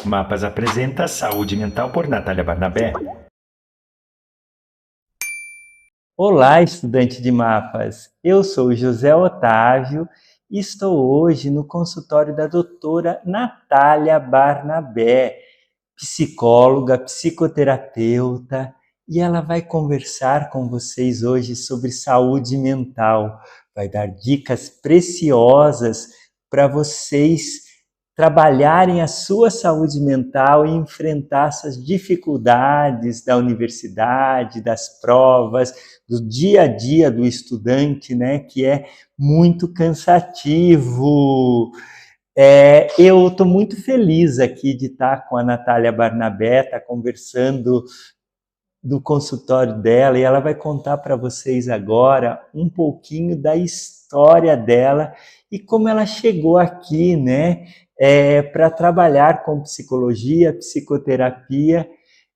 Mapas apresenta Saúde Mental por Natália Barnabé. Olá, estudante de mapas. Eu sou José Otávio e estou hoje no consultório da doutora Natália Barnabé, psicóloga, psicoterapeuta, e ela vai conversar com vocês hoje sobre saúde mental. Vai dar dicas preciosas para vocês trabalharem a sua saúde mental e enfrentar essas dificuldades da universidade, das provas, do dia a dia do estudante, né, que é muito cansativo. Eu estou muito feliz aqui de estar com a Natália Barnabé, estar conversando do consultório dela, e ela vai contar para vocês agora um pouquinho da história dela e como ela chegou aqui, né, para trabalhar com psicologia, psicoterapia.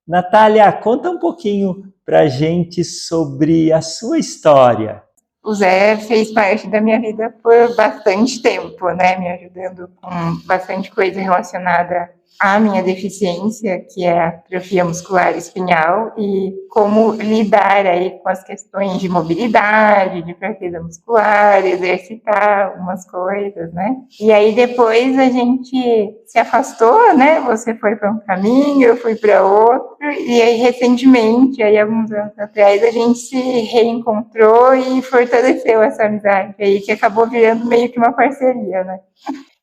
Natália, conta um pouquinho para a gente sobre a sua história. O Zé fez parte da minha vida por bastante tempo, né? Me ajudando com bastante coisa relacionada à minha deficiência, que é a atrofia muscular espinhal, e como lidar aí com as questões de mobilidade, de fraqueza muscular, exercitar algumas coisas, né? E aí depois a gente se afastou, né? Você foi para um caminho, eu fui para outro, e aí recentemente, aí alguns anos atrás, a gente se reencontrou e fortaleceu essa amizade aí, que acabou virando meio que uma parceria, né?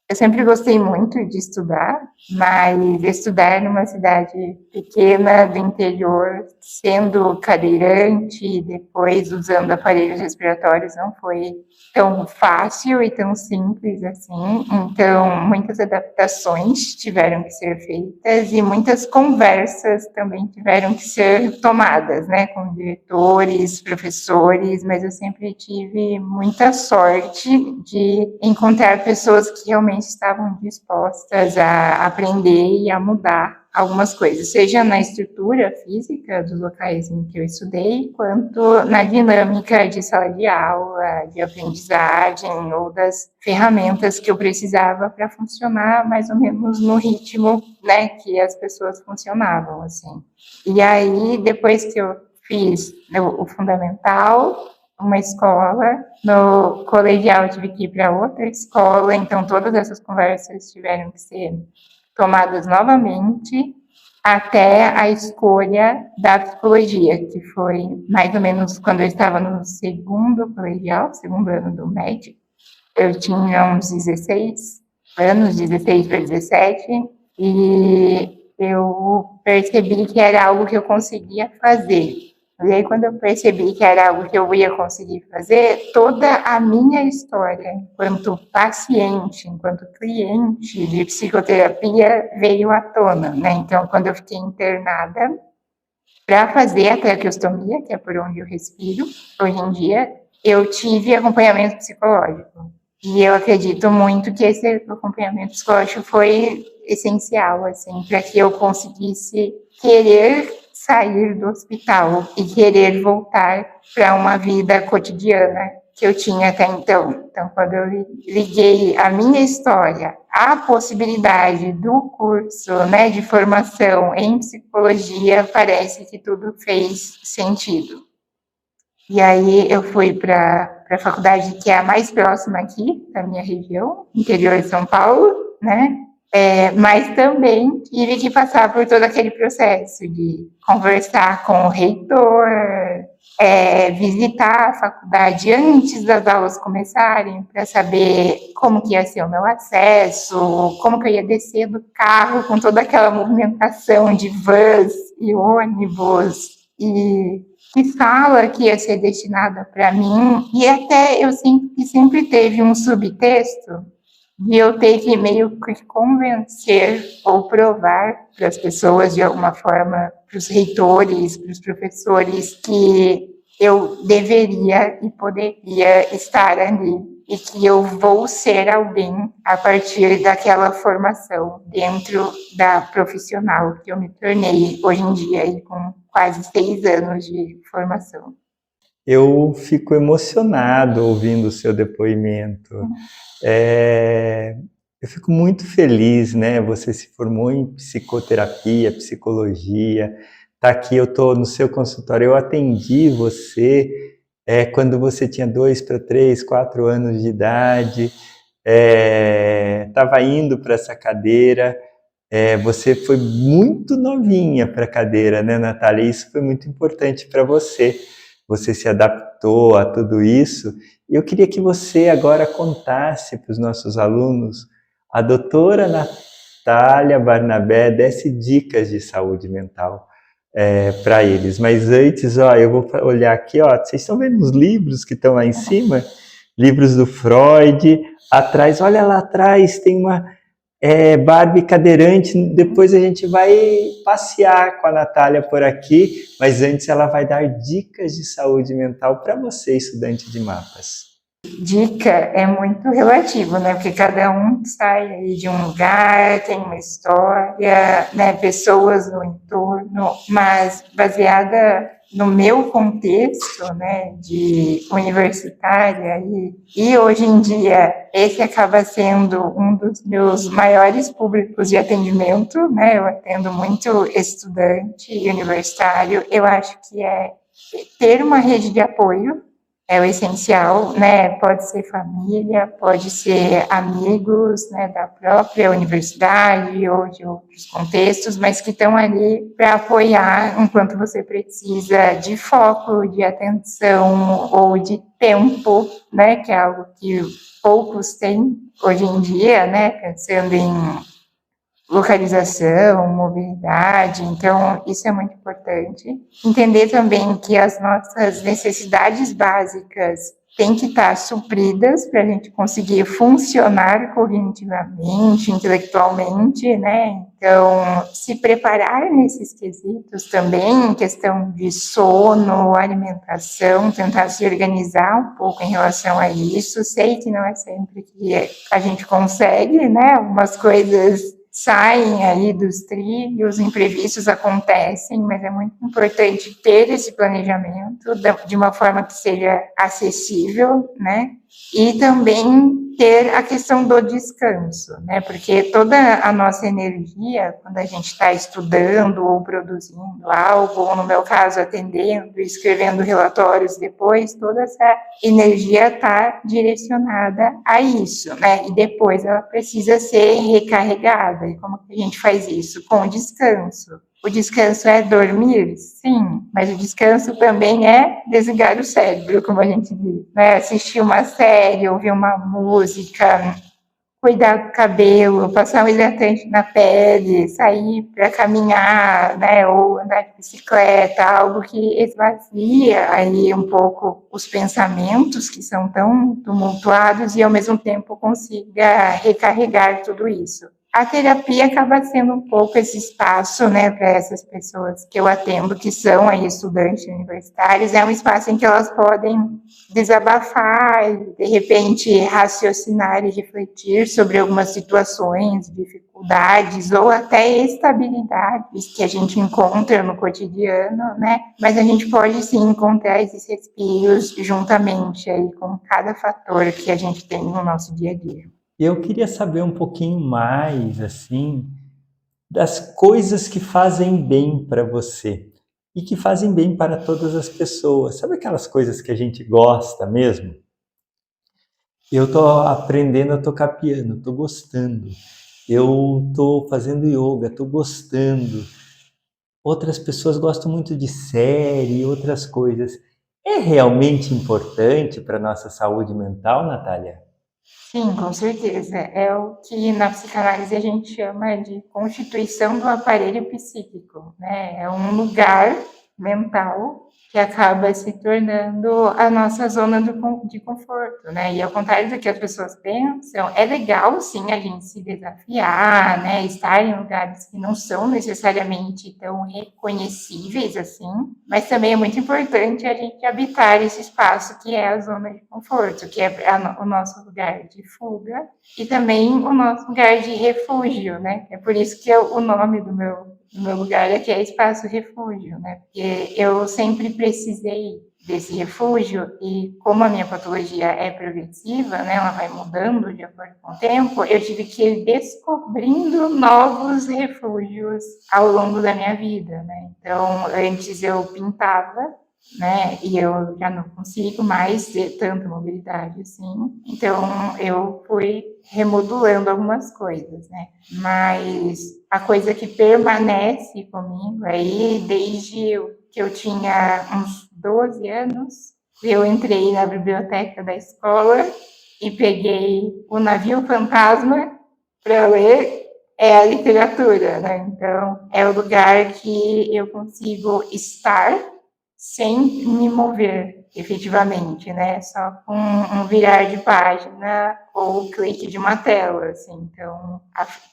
Eu sempre gostei muito de estudar, mas estudar numa cidade pequena do interior, sendo cadeirante e depois usando aparelhos respiratórios, não foi tão fácil e tão simples assim. Então, muitas adaptações tiveram que ser feitas e muitas conversas também tiveram que ser tomadas, né, com diretores, professores, mas eu sempre tive muita sorte de encontrar pessoas que realmente estavam dispostas a aprender e a mudar algumas coisas, seja na estrutura física dos locais em que eu estudei, quanto na dinâmica de sala de aula, de aprendizagem ou das ferramentas que eu precisava para funcionar mais ou menos no ritmo, né, que as pessoas funcionavam, assim. E aí, depois que eu fiz o fundamental, uma escola, no colegial eu tive que ir para outra escola, então todas essas conversas tiveram que ser tomadas novamente até a escolha da psicologia, que foi mais ou menos quando eu estava no segundo colegial, segundo ano do médio. Eu tinha uns 16 anos, 16 para 17, e eu percebi que era algo que eu conseguia fazer. E aí, quando eu percebi que era algo que eu ia conseguir fazer, toda a minha história, enquanto paciente, enquanto cliente de psicoterapia, veio à tona, né? Então, quando eu fiquei internada para fazer a traqueostomia, que é por onde eu respiro, hoje em dia, eu tive acompanhamento psicológico. E eu acredito muito que esse acompanhamento psicológico foi essencial, assim, para que eu conseguisse querer sair do hospital e querer voltar para uma vida cotidiana que eu tinha até então. Então, quando eu liguei a minha história à possibilidade do curso, né, de formação em psicologia, parece que tudo fez sentido. E aí eu fui para a faculdade que é a mais próxima aqui da minha região, interior de São Paulo, né? Mas também tive que passar por todo aquele processo de conversar com o reitor, visitar a faculdade antes das aulas começarem, para saber como que ia ser o meu acesso, como que eu ia descer do carro com toda aquela movimentação de vans e ônibus, e que sala que ia ser destinada para mim, e até eu sempre teve um subtexto de eu ter que meio que convencer ou provar para as pessoas, de alguma forma, para os reitores, para os professores, que eu deveria e poderia estar ali e que eu vou ser alguém a partir daquela formação dentro da profissional que eu me tornei hoje em dia, aí, com quase 6 anos de formação. Eu fico emocionado ouvindo o seu depoimento. Eu fico muito feliz, né? Você se formou em psicoterapia, psicologia, tá aqui, eu estou no seu consultório, eu atendi você quando você tinha 2 para 3, 4 anos de idade, estava indo para essa cadeira, você foi muito novinha para a cadeira, né, Natália? Isso foi muito importante para você. Você se adaptou a tudo isso. E eu queria que você agora contasse para os nossos alunos, a doutora Natália Barnabé desse dicas de saúde mental para eles. Mas antes, ó, eu vou olhar aqui, ó, vocês estão vendo os livros que estão lá em cima? Livros do Freud. Atrás, olha lá atrás, tem uma Barbie cadeirante. Depois a gente vai passear com a Natália por aqui, mas antes ela vai dar dicas de saúde mental para você, estudante de mapas. Dica é muito relativo, né? Porque cada um sai aí de um lugar, tem uma história, né? Pessoas no entorno, mas baseada no meu contexto, né? De universitária e hoje em dia esse acaba sendo um dos meus maiores públicos de atendimento, né? Eu atendo muito estudante universitário. Eu acho que é ter uma rede de apoio é o essencial, né? Pode ser família, pode ser amigos, né, da própria universidade ou de outros contextos, mas que estão ali para apoiar enquanto você precisa de foco, de atenção ou de tempo, né? Que é algo que poucos têm hoje em dia, né? Pensando em localização, mobilidade, então isso é muito importante. Entender também que as nossas necessidades básicas têm que estar supridas para a gente conseguir funcionar cognitivamente, intelectualmente, né? Então, se preparar nesses quesitos também, em questão de sono, alimentação, tentar se organizar um pouco em relação a isso. Sei que não é sempre que a gente consegue, né? Algumas coisas saem aí dos trilhos, imprevistos acontecem, mas é muito importante ter esse planejamento de uma forma que seja acessível, né? E também ter a questão do descanso, né? Porque toda a nossa energia, quando a gente está estudando ou produzindo algo, ou no meu caso, atendendo, escrevendo relatórios depois, toda essa energia está direcionada a isso, né? E depois ela precisa ser recarregada. E como que a gente faz isso? Com descanso. O descanso é dormir? Sim, mas o descanso também é desligar o cérebro, como a gente diz, né? Assistir uma série, ouvir uma música, cuidar do cabelo, passar um hidratante na pele, sair para caminhar, né? Ou andar de bicicleta, algo que esvazia aí um pouco os pensamentos que são tão tumultuados e ao mesmo tempo consiga recarregar tudo isso. A terapia acaba sendo um pouco esse espaço, né, para essas pessoas que eu atendo, que são aí estudantes universitários, é um espaço em que elas podem desabafar e, de repente, raciocinar e refletir sobre algumas situações, dificuldades ou até estabilidades que a gente encontra no cotidiano, né? Mas a gente pode sim encontrar esses respiros juntamente aí com cada fator que a gente tem no nosso dia a dia. Eu queria saber um pouquinho mais, assim, das coisas que fazem bem para você e que fazem bem para todas as pessoas. Sabe aquelas coisas que a gente gosta mesmo? Eu estou aprendendo a tocar piano, estou gostando. Eu estou fazendo yoga, estou gostando. Outras pessoas gostam muito de série e outras coisas. É realmente importante para a nossa saúde mental, Natália? Sim, com certeza. É o que na psicanálise a gente chama de constituição do aparelho psíquico, né? É um lugar mental que acaba se tornando a nossa zona de conforto, né? E ao contrário do que as pessoas pensam, é legal sim a gente se desafiar, né? Estar em lugares que não são necessariamente tão reconhecíveis assim, mas também é muito importante a gente habitar esse espaço que é a zona de conforto, que é o nosso lugar de fuga e também o nosso lugar de refúgio, né? É por isso que o nome do meu lugar aqui é Espaço Refúgio, né? Porque eu sempre precisei desse refúgio, e como a minha patologia é progressiva, né, ela vai mudando de acordo com o tempo, eu tive que ir descobrindo novos refúgios ao longo da minha vida, né? Então, antes eu pintava, né, e eu já não consigo mais ter tanta mobilidade assim, então eu fui remodulando algumas coisas, né? Mas a coisa que permanece comigo aí, desde que eu tinha uns 12 anos, eu entrei na biblioteca da escola e peguei o Navio Fantasma para ler, é a literatura, né? Então, é o lugar que eu consigo estar sem me mover, efetivamente, né? Só com um virar de página ou clique de uma tela, assim. Então,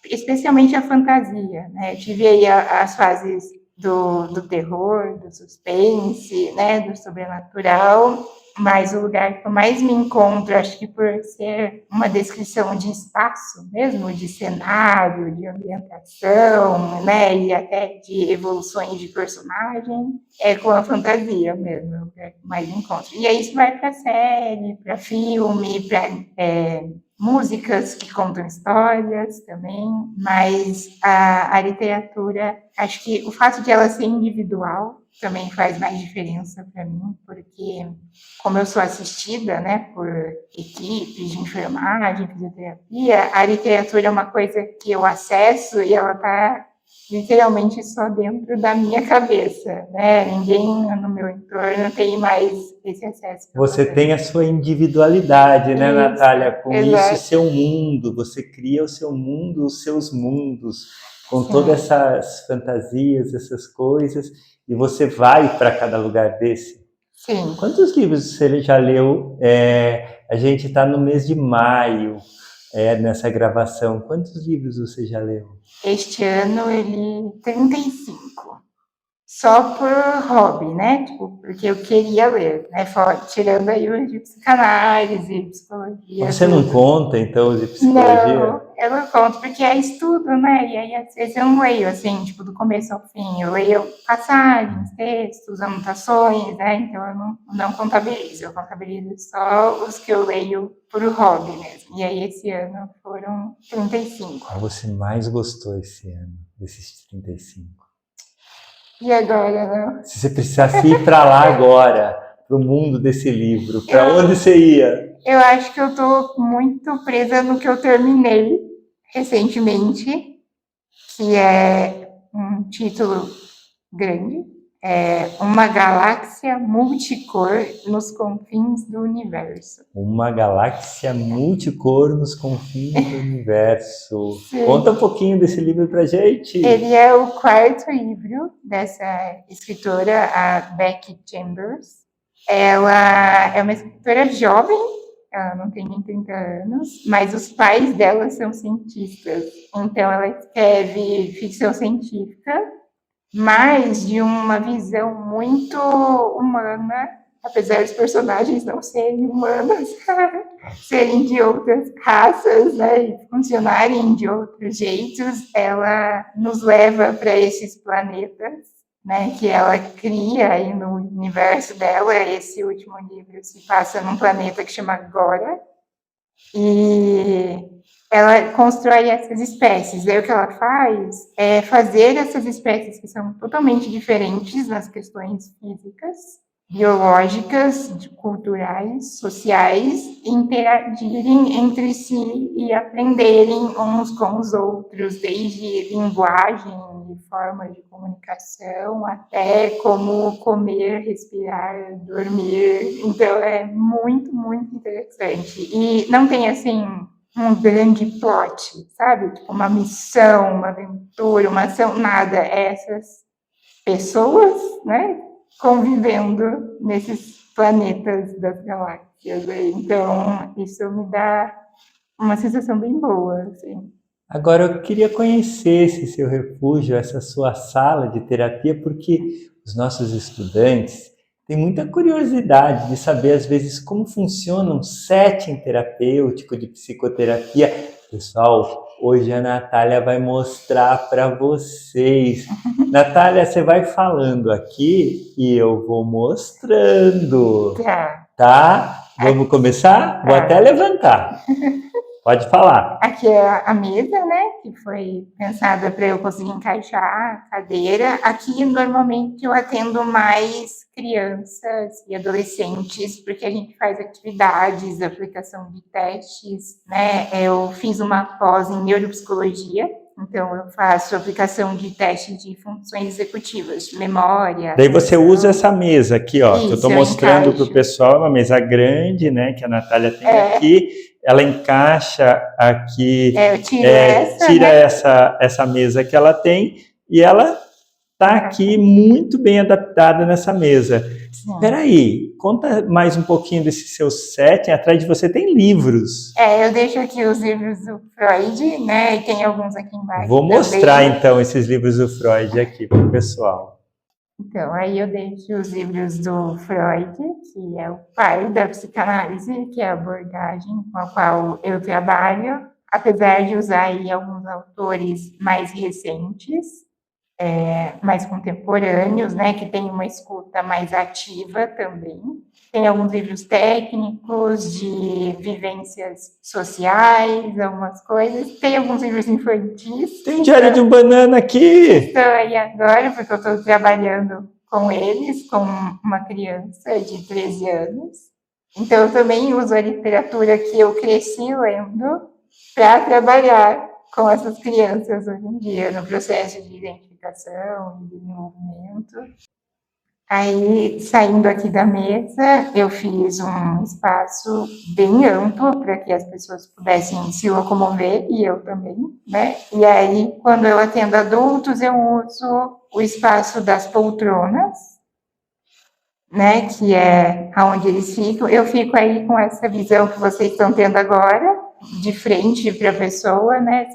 especialmente a fantasia, né? Eu tive aí as fases do terror, do suspense, né? Do sobrenatural, mas o lugar que eu mais me encontro, acho que por ser uma descrição de espaço mesmo, de cenário, de ambientação, né, e até de evoluções de personagem, é com a fantasia mesmo, é o lugar que eu mais me encontro. E aí isso vai para série, para filme, para músicas que contam histórias também, mas a literatura, acho que o fato de ela ser individual também faz mais diferença para mim, porque como eu sou assistida, né, por equipes de enfermagem, fisioterapia, a literatura é uma coisa que eu acesso e ela está literalmente só dentro da minha cabeça, né? Ninguém no meu entorno tem mais esse acesso. Você tem a sua individualidade, né, Isso, Natália? Com exato. isso, seu mundo, você cria o seu mundo, os seus mundos, com Sim. todas essas fantasias, essas coisas, e você vai para cada lugar desse. Sim. Quantos livros você já leu? A gente está no mês de maio, nessa gravação. Quantos livros você já leu? Este ano eu li 35. Só por hobby, né? Tipo, porque eu queria ler, né? Tirando aí os de psicanálise, psicologia. Você não conta, então, de psicologia? Não, eu não conto, porque é estudo, né? E aí, às vezes, eu não leio, assim, tipo, do começo ao fim. Eu leio passagens, textos, anotações, né? Então, eu não contabilizo. Eu contabilizo só os que eu leio por hobby mesmo. E aí, esse ano foram 35. Qual você mais gostou esse ano, desses 35? E agora, não? Se você precisasse ir para lá agora, para o mundo desse livro, para onde você ia? Eu acho que eu tô muito presa no que eu terminei recentemente, que é um título grande, Uma Galáxia Multicor nos Confins do Universo. Uma galáxia multicor nos confins do universo. Sim. Conta um pouquinho desse livro pra gente. Ele é o quarto livro dessa escritora, a Becky Chambers. Ela é uma escritora jovem, ela não tem nem 30 anos, mas os pais dela são cientistas. Então, ela escreve ficção científica, mas de uma visão muito humana, apesar dos personagens não serem humanos, serem de outras raças, né, e funcionarem de outros jeitos, ela nos leva para esses planetas, né, que ela cria aí no universo dela. Esse último livro se passa num planeta que chama Gora, e ela constrói essas espécies. Aí o que ela faz é fazer essas espécies, que são totalmente diferentes nas questões físicas, biológicas, culturais, sociais, interagirem entre si e aprenderem uns com os outros, desde linguagem e formas de comunicação até como comer, respirar, dormir. Então é muito, muito interessante. E não tem assim um grande plot, sabe? Tipo uma missão, uma aventura, uma ação, nada. Essas pessoas, né, convivendo nesses planetas das galáxias. Então, isso me dá uma sensação bem boa, assim. Agora, eu queria conhecer esse seu refúgio, essa sua sala de terapia, porque os nossos estudantes têm muita curiosidade de saber, às vezes, como funciona um setting terapêutico de psicoterapia. Pessoal, hoje a Natália vai mostrar para vocês. Natália, você vai falando aqui e eu vou mostrando, tá? Vamos começar? Vou até levantar. Pode falar. Aqui é a mesa, né, que foi pensada para eu conseguir encaixar a cadeira. Aqui, normalmente, eu atendo mais crianças e adolescentes, porque a gente faz atividades, aplicação de testes, né? Eu fiz uma pós em neuropsicologia, então eu faço aplicação de testes de funções executivas, de memória. Daí você usa essa mesa aqui, ó, que eu estou Isso, eu mostrando para o encaixo. pessoal, é uma mesa grande, né, que a Natália tem aqui. Ela encaixa aqui, Eu tiro tira né? essa mesa que ela tem e ela está aqui muito bem adaptada nessa mesa. Peraí, conta mais um pouquinho desse seu setting. Atrás de você tem livros. Eu deixo aqui os livros do Freud, né? E tem alguns aqui embaixo. Vou mostrar também. então esses livros do Freud aqui para o pessoal. Então, aí eu deixo os livros do Freud, que é o pai da psicanálise, que é a abordagem com a qual eu trabalho, apesar de usar aí alguns autores mais recentes, mais contemporâneos, né, que tem uma escuta mais ativa também. Tem alguns livros técnicos de vivências sociais, algumas coisas. Tem alguns livros infantis. Tem Diário de um Banana aqui! Estou aí agora, porque eu estou trabalhando com eles, com uma criança de 13 anos. Então, eu também uso a literatura que eu cresci lendo para trabalhar com essas crianças hoje em dia, no processo de identificação e desenvolvimento. Aí, saindo aqui da mesa, eu fiz um espaço bem amplo para que as pessoas pudessem se locomover, e eu também, né? E aí, quando eu atendo adultos, eu uso o espaço das poltronas, né? Que é onde eles ficam. Eu fico aí com essa visão que vocês estão tendo agora, de frente para a pessoa, né?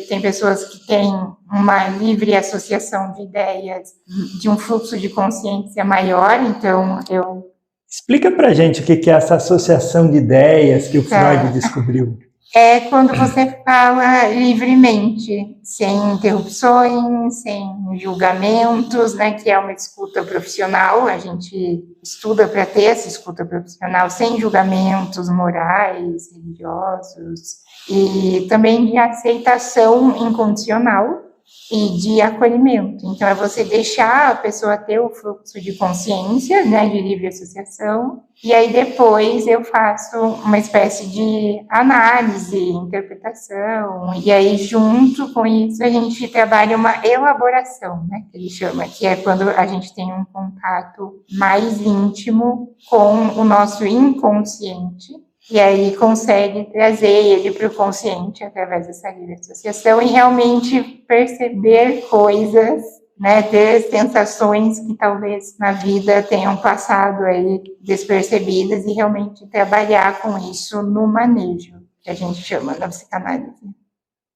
Tem pessoas que têm uma livre associação de ideias, de um fluxo de consciência maior, então eu... Explica pra gente o que é essa associação de ideias que o Freud descobriu. É quando você fala livremente, sem interrupções, sem julgamentos, né, que é uma escuta profissional, a gente estuda para ter essa escuta profissional sem julgamentos morais, religiosos, e também de aceitação incondicional e de acolhimento. Então, é você deixar a pessoa ter o fluxo de consciência, né, de livre associação, e aí depois eu faço uma espécie de análise, interpretação, e aí junto com isso a gente trabalha uma elaboração, né, que ele chama, que é quando a gente tem um contato mais íntimo com o nosso inconsciente, e aí consegue trazer ele para o consciente através dessa livre associação e realmente perceber coisas, né, ter sensações que talvez na vida tenham passado aí despercebidas e realmente trabalhar com isso no manejo, que a gente chama na psicanálise.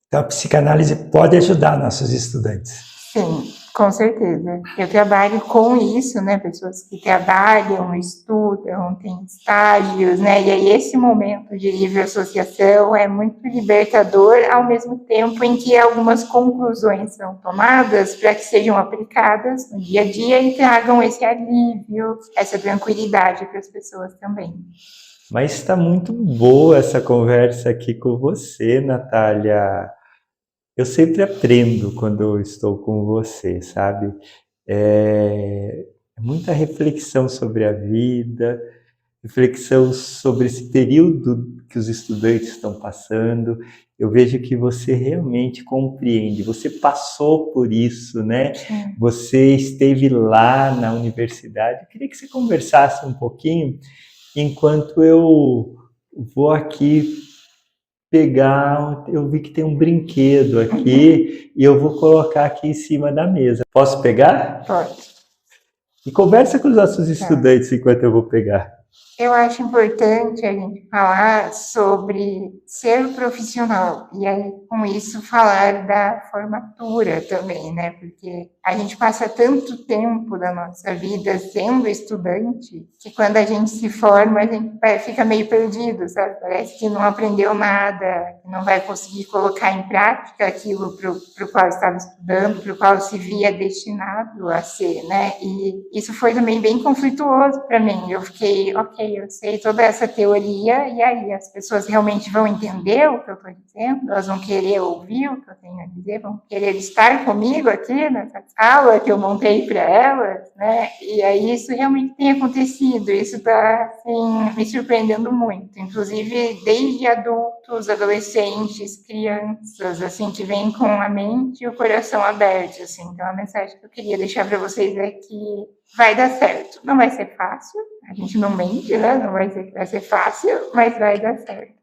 Então a psicanálise pode ajudar nossos estudantes. Sim, com certeza. Eu trabalho com isso, né? Pessoas que trabalham, estudam, têm estágios, né? E aí esse momento de livre associação é muito libertador, ao mesmo tempo em que algumas conclusões são tomadas para que sejam aplicadas no dia a dia e tragam esse alívio, essa tranquilidade para as pessoas também. Mas está muito boa essa conversa aqui com você, Natália. Eu sempre aprendo quando eu estou com você, sabe? Muita reflexão sobre a vida, reflexão sobre esse período que os estudantes estão passando. Eu vejo que você realmente compreende, você passou por isso, né? Você esteve lá na universidade. Eu queria que você conversasse um pouquinho, enquanto eu vou aqui pegar, eu vi que tem um brinquedo aqui e eu vou colocar aqui em cima da mesa. Posso pegar? Pode. E conversa com os nossos estudantes enquanto eu vou pegar. Eu acho importante a gente falar sobre ser profissional e aí com isso falar da formatura também, né? Porque a gente passa tanto tempo da nossa vida sendo estudante que quando a gente se forma a gente fica meio perdido, sabe? Parece que não aprendeu nada, que não vai conseguir colocar em prática aquilo para o qual estava estudando, para o qual se via destinado a ser, né? E isso foi também bem conflituoso para mim. Eu fiquei, ok, eu sei toda essa teoria, e aí as pessoas realmente vão entender o que eu estou dizendo, elas vão querer ouvir o que eu tenho a dizer, vão querer estar comigo aqui nessa sala que eu montei para elas, né? E aí isso realmente tem acontecido, isso está assim, me surpreendendo muito, inclusive desde adultos, adolescentes, crianças, assim, que vêm com a mente e o coração abertos, assim. Então a mensagem que eu queria deixar para vocês é que vai dar certo. Não vai ser fácil, a gente não mente, né? Não vai ser fácil, mas vai dar certo.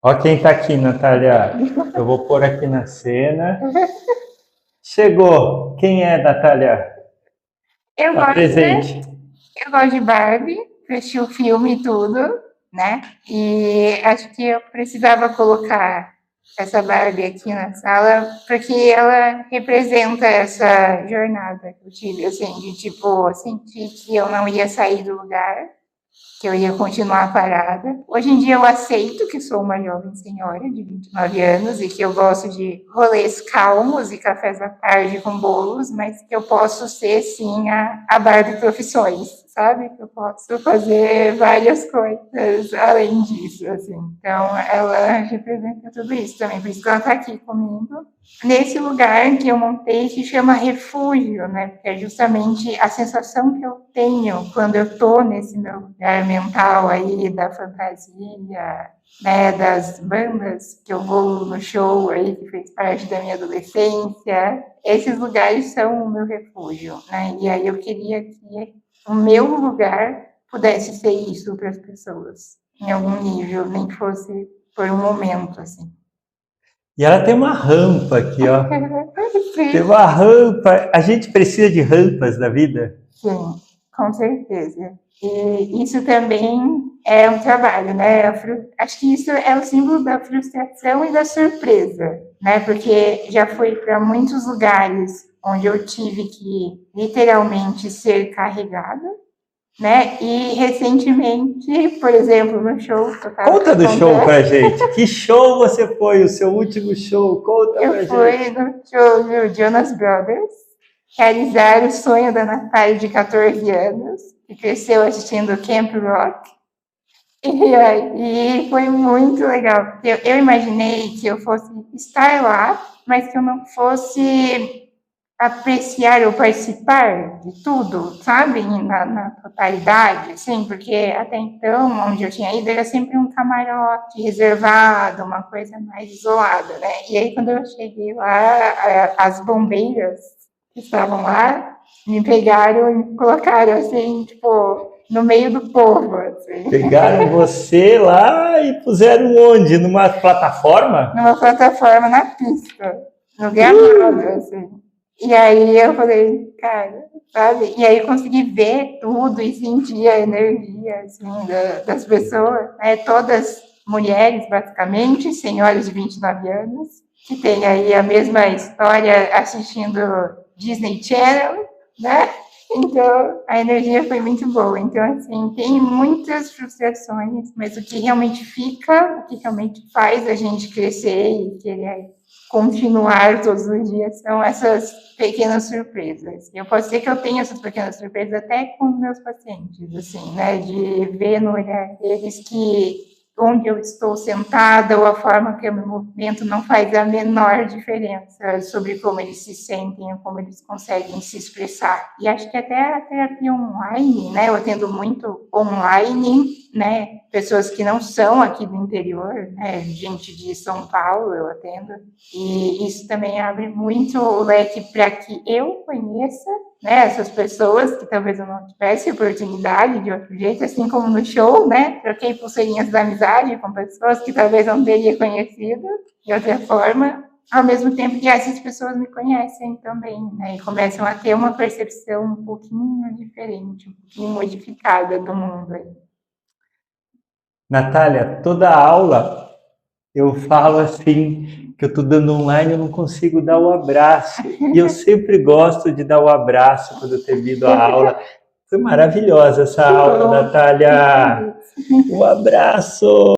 Ó quem tá aqui, Natália. Eu vou pôr aqui na cena. Chegou. Quem é, Natália? Eu Tá presente. Eu gosto de Barbie, assisti o filme e tudo, né? E acho que eu precisava colocar essa Barbie aqui na sala, porque ela representa essa jornada que eu tive, assim, de tipo, sentir que eu não ia sair do lugar, que eu ia continuar parada. Hoje em dia eu aceito que sou uma jovem senhora de 29 anos e que eu gosto de rolês calmos e cafés da tarde com bolos, mas que eu posso ser, sim, a Barbie Profissões, sabe? Que eu posso fazer várias coisas além disso, assim. Então, ela representa tudo isso também, por isso que ela está aqui comigo, nesse lugar que eu montei que chama refúgio, né? Porque é justamente a sensação que eu tenho quando eu estou nesse meu lugar mental aí da fantasia, né? Das bandas que eu vou no show aí, que fez parte da minha adolescência. Esses lugares são o meu refúgio, né? E aí eu queria que o meu lugar pudesse ser isso para as pessoas, em algum nível, nem que fosse por um momento, assim. E ela tem uma rampa aqui, ó. Sim. Tem uma rampa. A gente precisa de rampas na vida? Sim, com certeza. E isso também é um trabalho, né? Acho que isso é o símbolo da frustração e da surpresa, né? Porque já fui para muitos lugares onde eu tive que literalmente ser carregada, né? E recentemente, por exemplo, no show que eu estava Conta do show pra gente. Que show você foi? O seu último show? Conta pra eu gente. fui no show do Jonas Brothers, realizar o sonho da Natália de 14 anos, que cresceu assistindo Camp Rock. E aí foi muito legal. Eu imaginei que eu fosse estar lá, mas que eu não fosse apreciar ou participar de tudo, sabe? Na totalidade, assim, porque até então, onde eu tinha ido, era sempre um camarote reservado, uma coisa mais isolada, né? E aí, quando eu cheguei lá, as bombeiras que estavam lá me pegaram e me colocaram, assim, tipo, no meio do povo, assim. Pegaram você lá e puseram onde? Numa plataforma? Numa plataforma na pista, no gramado, assim. E aí eu falei, cara, sabe? E aí eu consegui ver tudo e sentir a energia, assim, das pessoas, né? Todas mulheres, basicamente, senhoras de 29 anos, que têm aí a mesma história assistindo Disney Channel, né? Então, a energia foi muito boa. Então, assim, tem muitas frustrações, mas o que realmente fica, o que realmente faz a gente crescer e querer continuar todos os dias são essas pequenas surpresas. Eu posso dizer que eu tenho essas pequenas surpresas até com meus pacientes, assim, né? De ver no olhar deles que onde eu estou sentada ou a forma que eu me movimento não faz a menor diferença sobre como eles se sentem ou como eles conseguem se expressar. E acho que até a terapia online, né? Eu atendo muito online, né? Pessoas que não são aqui do interior, né? Gente de São Paulo eu atendo. E isso também abre muito o leque para que eu conheça, né, essas pessoas que talvez eu não tivesse oportunidade de outro jeito, assim como no show, né? Troquei pulseirinhas da amizade com pessoas que talvez eu não teria conhecido de outra forma. ao mesmo tempo que essas pessoas me conhecem também, né? E começam a ter uma percepção um pouquinho diferente, um pouquinho modificada do mundo aí. Natália, toda aula eu falo assim, que eu estou dando online, eu não consigo dar o abraço. E eu sempre gosto de dar o abraço quando eu termino a aula. Foi maravilhosa essa aula, Natália. Um abraço!